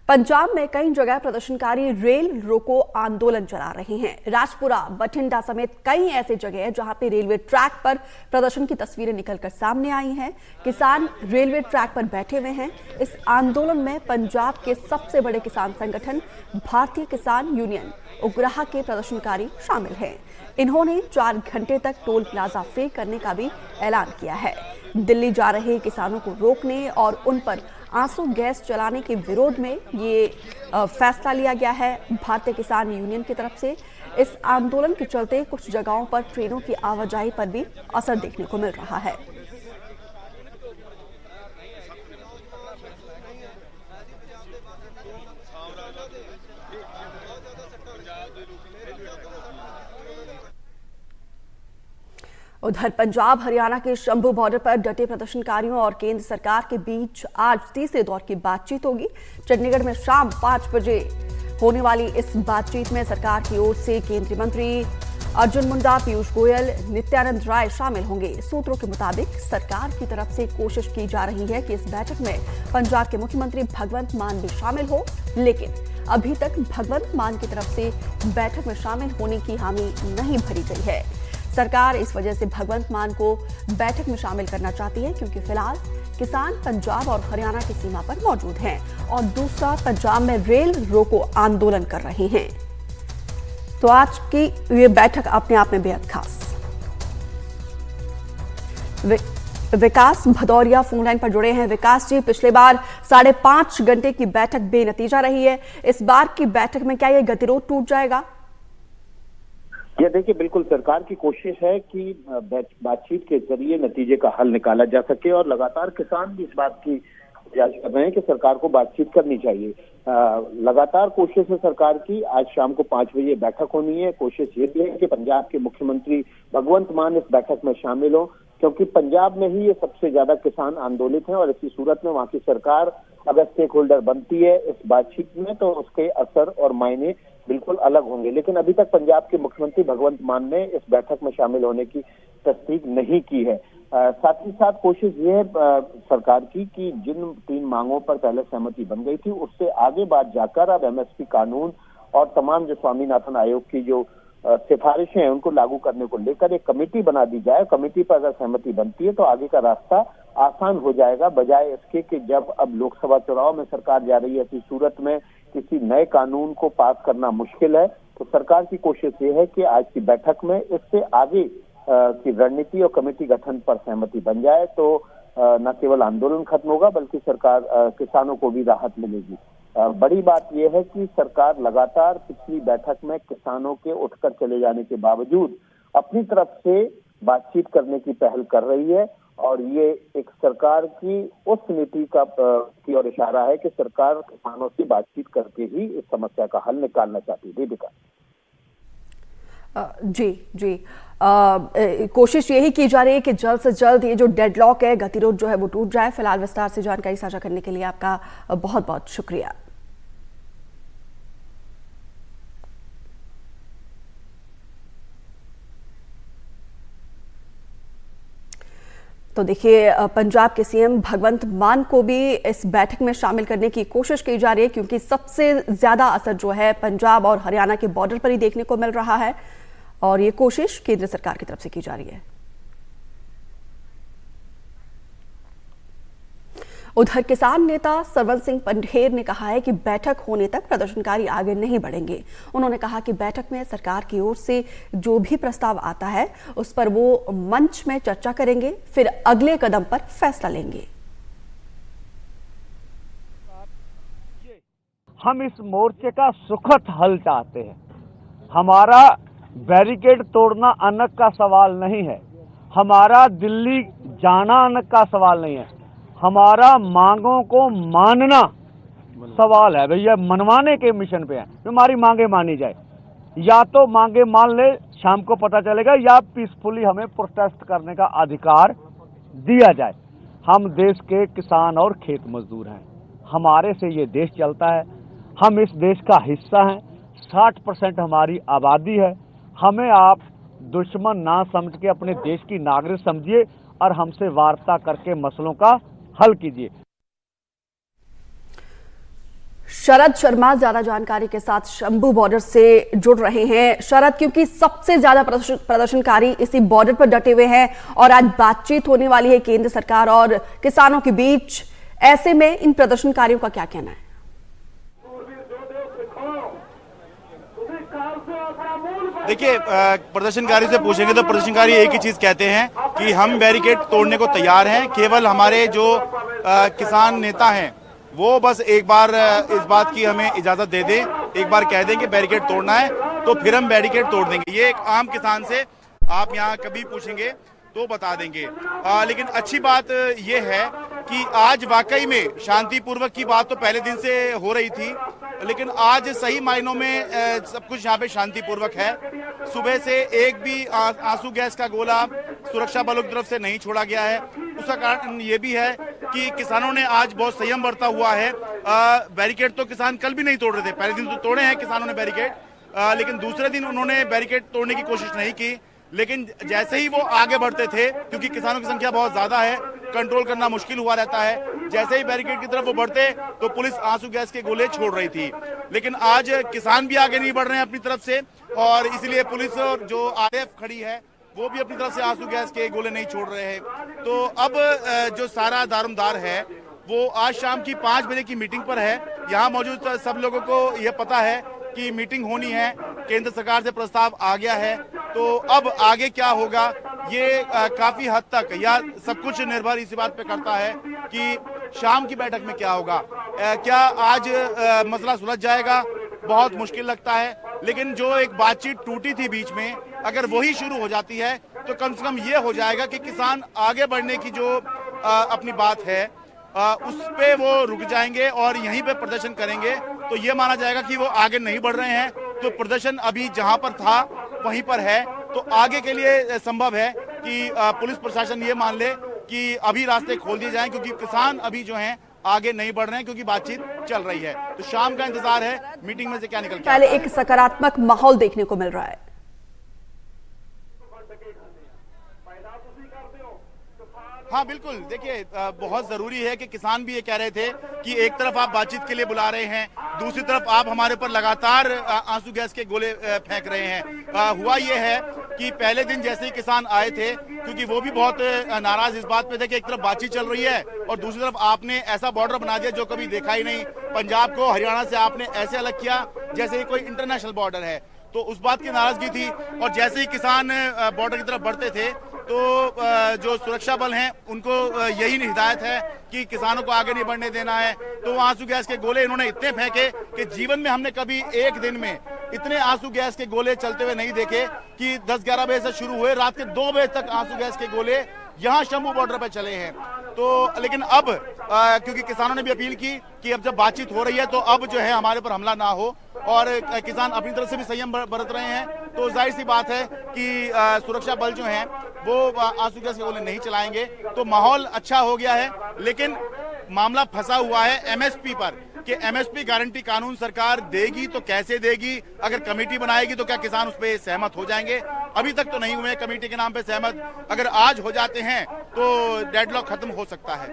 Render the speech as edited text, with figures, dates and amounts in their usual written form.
पंजाब में कई जगह प्रदर्शनकारी रेल रोको आंदोलन चला रहे हैं। राजपुरा, बठिंडा समेत कई ऐसे जगह हैं जहां पे रेलवे ट्रैक पर प्रदर्शन की तस्वीरें निकलकर सामने आई हैं। किसान रेलवे ट्रैक पर बैठे हुए हैं। इस आंदोलन में पंजाब के सबसे बड़े किसान संगठन भारतीय किसान यूनियन उग्राह के प्रदर्शनकारी शामिल हैं। इन्होंने 4 घंटे तक टोल प्लाजा फ्री करने का भी ऐलान किया है। दिल्ली जा रहे किसानों को रोकने और उन पर आंसू गैस चलाने के विरोध में ये फैसला लिया गया है। भारतीय किसान यूनियन की तरफ से इस आंदोलन के चलते कुछ जगहों पर ट्रेनों की आवाजाही पर भी असर देखने को मिल रहा है। उधर पंजाब हरियाणा के शंभू बॉर्डर पर डटे प्रदर्शनकारियों और केंद्र सरकार के बीच आज तीसरे दौर की बातचीत होगी। चंडीगढ़ में शाम 5 बजे होने वाली इस बातचीत में सरकार की ओर से केंद्रीय मंत्री अर्जुन मुंडा, पीयूष गोयल, नित्यानंद राय शामिल होंगे। सूत्रों के मुताबिक सरकार की तरफ से कोशिश की जा रही है कि इस बैठक में पंजाब के मुख्यमंत्री भगवंत मान भी शामिल हो, लेकिन अभी तक भगवंत मान की तरफ से बैठक में शामिल होने की हामी नहीं भरी गई है। सरकार इस वजह से भगवंत मान को बैठक में शामिल करना चाहती है क्योंकि फिलहाल किसान पंजाब और हरियाणा की सीमा पर मौजूद हैं और दूसरा पंजाब में रेल रोको आंदोलन कर रहे हैं। तो आज की ये बैठक अपने आप में बेहद खास। विकास भदौरिया फोन लाइन पर जुड़े हैं। विकास जी, पिछले बार 5.5 घंटे की बैठक बेनतीजा रही है। इस बार की बैठक में क्या ये गतिरोध टूट जाएगा? ये देखिए, बिल्कुल सरकार की कोशिश है कि बातचीत के जरिए नतीजे का हल निकाला जा सके और लगातार किसान भी इस बात की प्रयास कर रहे हैं कि सरकार को बातचीत करनी चाहिए। लगातार कोशिश है सरकार की। आज शाम को 5 बजे बैठक होनी है। कोशिश ये भी है कि पंजाब के मुख्यमंत्री भगवंत मान इस बैठक में शामिल हो, क्योंकि पंजाब में ही ये सबसे ज्यादा किसान आंदोलित हैं और इसी सूरत में वहां की सरकार अगर स्टेक होल्डर बनती है इस बातचीत में तो उसके असर और मायने बिल्कुल अलग होंगे। लेकिन अभी तक पंजाब के मुख्यमंत्री भगवंत मान ने इस बैठक में शामिल होने की तस्दीक नहीं की है। साथ ही साथ कोशिश ये है सरकार की कि जिन 3 मांगों पर पहले सहमति बन गई थी उससे आगे बात जाकर अब एमएसपी कानून और तमाम जो स्वामीनाथन आयोग की जो सिफारिशें हैं उनको लागू करने को लेकर एक कमेटी बना दी जाए। कमेटी पर अगर सहमति बनती है तो आगे का रास्ता आसान हो जाएगा, बजाय इसके कि जब अब लोकसभा चुनाव में सरकार जा रही है ऐसी सूरत में किसी नए कानून को पास करना मुश्किल है। तो सरकार की कोशिश ये है कि आज की बैठक में इससे आगे की रणनीति और कमेटी गठन पर सहमति बन जाए तो न केवल आंदोलन खत्म होगा बल्कि सरकार किसानों को भी राहत मिलेगी। बड़ी बात यह है कि सरकार लगातार पिछली बैठक में किसानों के उठकर चले जाने के बावजूद अपनी तरफ से बातचीत करने की पहल कर रही है और ये एक सरकार की उस नीति की ओर इशारा है कि सरकार किसानों से बातचीत करके ही इस समस्या का हल निकालना चाहती है। दीपिका जी, कोशिश यही की जा रही है कि जल्द से जल्द ये जो डेडलॉक है, गतिरोध जो है वो टूट जाए। फिलहाल विस्तार से जानकारी साझा करने के लिए आपका बहुत बहुत शुक्रिया। तो देखिए, पंजाब के सीएम भगवंत मान को भी इस बैठक में शामिल करने की कोशिश की जा रही है क्योंकि सबसे ज्यादा असर जो है पंजाब और हरियाणा के बॉर्डर पर ही देखने को मिल रहा है और ये कोशिश केंद्र सरकार की तरफ से की जा रही है। उधर किसान नेता सरवन सिंह पंढेर ने कहा है कि बैठक होने तक प्रदर्शनकारी आगे नहीं बढ़ेंगे। उन्होंने कहा कि बैठक में सरकार की ओर से जो भी प्रस्ताव आता है उस पर वो मंच में चर्चा करेंगे, फिर अगले कदम पर फैसला लेंगे। हम इस मोर्चे का सुखद हल चाहते हैं। हमारा बैरिकेड तोड़ना अनक का सवाल नहीं है, हमारा दिल्ली जाना अनक का सवाल नहीं है, हमारा मांगों को मानना सवाल है। भैया मनवाने के मिशन पे है, हमारी मांगे मानी जाए। या तो मांगे मान ले, शाम को पता चलेगा, या पीसफुली हमें प्रोटेस्ट करने का अधिकार दिया जाए। हम देश के किसान और खेत मजदूर हैं, हमारे से ये देश चलता है, हम इस देश का हिस्सा हैं। 60% हमारी आबादी है। हमें आप दुश्मन ना समझ के अपने देश की नागरिक समझिए और हमसे वार्ता करके मसलों का हल कीजिए। शरद शर्मा ज्यादा जानकारी के साथ शंभू बॉर्डर से जुड़ रहे हैं। शरद, क्योंकि सबसे ज्यादा प्रदर्शनकारी इसी बॉर्डर पर डटे हुए हैं और आज बातचीत होने वाली है केंद्र सरकार और किसानों के बीच, ऐसे में इन प्रदर्शनकारियों का क्या कहना है? देखिए, प्रदर्शनकारी से पूछेंगे तो प्रदर्शनकारी एक ही चीज कहते हैं कि हम बैरिकेड तोड़ने को तैयार हैं। केवल हमारे जो किसान नेता हैं वो बस एक बार इस बात की हमें इजाजत दे दें, एक बार कह दें कि बैरिकेड तोड़ना है तो फिर हम बैरिकेड तोड़ देंगे। ये एक आम किसान से आप यहाँ कभी पूछेंगे तो बता देंगे। लेकिन अच्छी बात ये है कि आज वाकई में शांतिपूर्वक की बात तो पहले दिन से हो रही थी, लेकिन आज सही मायनों में सब कुछ यहाँ पे शांतिपूर्वक है। सुबह से एक भी आंसू गैस का गोला सुरक्षा बलों की तरफ से नहीं छोड़ा गया है। उसका कारण ये भी है कि किसानों ने आज बहुत संयम बरता हुआ है। बैरिकेड तो किसान कल भी नहीं तोड़ रहे थे, पहले दिन तो तोड़े हैं किसानों ने बैरिकेड, लेकिन दूसरे दिन उन्होंने बैरिकेड तोड़ने की कोशिश नहीं की। लेकिन जैसे ही वो आगे बढ़ते थे, क्योंकि किसानों की संख्या बहुत ज्यादा है, कंट्रोल करना मुश्किल हुआ रहता है, जैसे ही बैरिकेड की तरफ वो बढ़ते तो पुलिस आंसू गैस के गोले छोड़ रही थी। लेकिन आज किसान भी आगे नहीं बढ़ रहे हैं अपनी तरफ से, और इसलिए पुलिस और जो आरएफ खड़ी है वो भी अपनी तरफ से आंसू गैस के गोले नहीं छोड़ रहे हैं। तो अब जो सारा दारोमदार है वो आज शाम की 5 बजे की मीटिंग पर है। यहाँ मौजूद सब लोगों को यह पता है कि मीटिंग होनी है, केंद्र सरकार से प्रस्ताव आ गया है। तो अब आगे क्या होगा ये काफी हद तक या सब कुछ निर्भर इसी बात पे करता है कि शाम की बैठक में क्या होगा। क्या आज मसला सुलझ जाएगा? बहुत मुश्किल लगता है, लेकिन जो एक बातचीत टूटी थी बीच में, अगर वही शुरू हो जाती है तो कम से कम ये हो जाएगा कि किसान आगे बढ़ने की जो अपनी बात है उस पे वो रुक जाएंगे और यहीं पे प्रदर्शन करेंगे। तो ये माना जाएगा कि वो आगे नहीं बढ़ रहे हैं, तो प्रदर्शन अभी जहां पर था वहीं पर है। तो आगे के लिए संभव है कि पुलिस प्रशासन ये मान ले कि अभी रास्ते खोल दिए जाएं, क्योंकि किसान अभी जो हैं आगे नहीं बढ़ रहे हैं, क्योंकि बातचीत चल रही है। तो शाम का इंतजार है मीटिंग में से क्या निकल के पहले एक सकारात्मक माहौल देखने को मिल रहा है। हाँ बिल्कुल, देखिए बहुत जरूरी है कि किसान भी ये कह रहे थे कि एक तरफ आप बातचीत के लिए बुला रहे हैं, दूसरी तरफ आप हमारे ऊपर लगातार आंसू गैस के गोले फेंक रहे हैं। हुआ ये है कि पहले दिन जैसे ही किसान आए थे, क्योंकि वो भी बहुत नाराज इस बात पे थे कि एक तरफ बातचीत चल रही है और दूसरी तरफ आपने ऐसा बॉर्डर बना दिया जो कभी देखा ही नहीं। पंजाब को हरियाणा से आपने ऐसे अलग किया जैसे ही कोई इंटरनेशनल बॉर्डर है। तो उस बात की नाराजगी थी, और जैसे ही किसान बॉर्डर की तरफ बढ़ते थे तो जो सुरक्षा बल हैं उनको यही हिदायत है कि किसानों को आगे नहीं बढ़ने देना है। तो आंसू गैस के गोले इन्होंने इतने फेंके कि जीवन में हमने कभी एक दिन में इतने आंसू गैस के गोले चलते हुए नहीं देखे कि 10-11 बजे से शुरू हुए, रात के 2 बजे तक आंसू गैस के गोले यहाँ शंभू बॉर्डर पर चले हैं। तो लेकिन अब क्योंकि किसानों ने भी अपील की कि अब जब बातचीत हो रही है तो अब जो है हमारे पर हमला ना हो, और किसान अपनी तरफ से भी संयम बरत रहे हैं। तो जाहिर सी बात है कि सुरक्षा बल जो हैं वो आंसू गैस के गोले नहीं चलाएंगे। तो माहौल अच्छा हो गया है, लेकिन मामला फंसा हुआ है एमएसपी पर कि एमएसपी गारंटी कानून सरकार देगी तो कैसे देगी, अगर कमेटी बनाएगी तो क्या किसान उस पर सहमत हो जाएंगे? अभी तक तो नहीं हुए कमेटी के नाम पे सहमत। अगर आज हो जाते हैं तो डेडलॉक खत्म हो सकता है।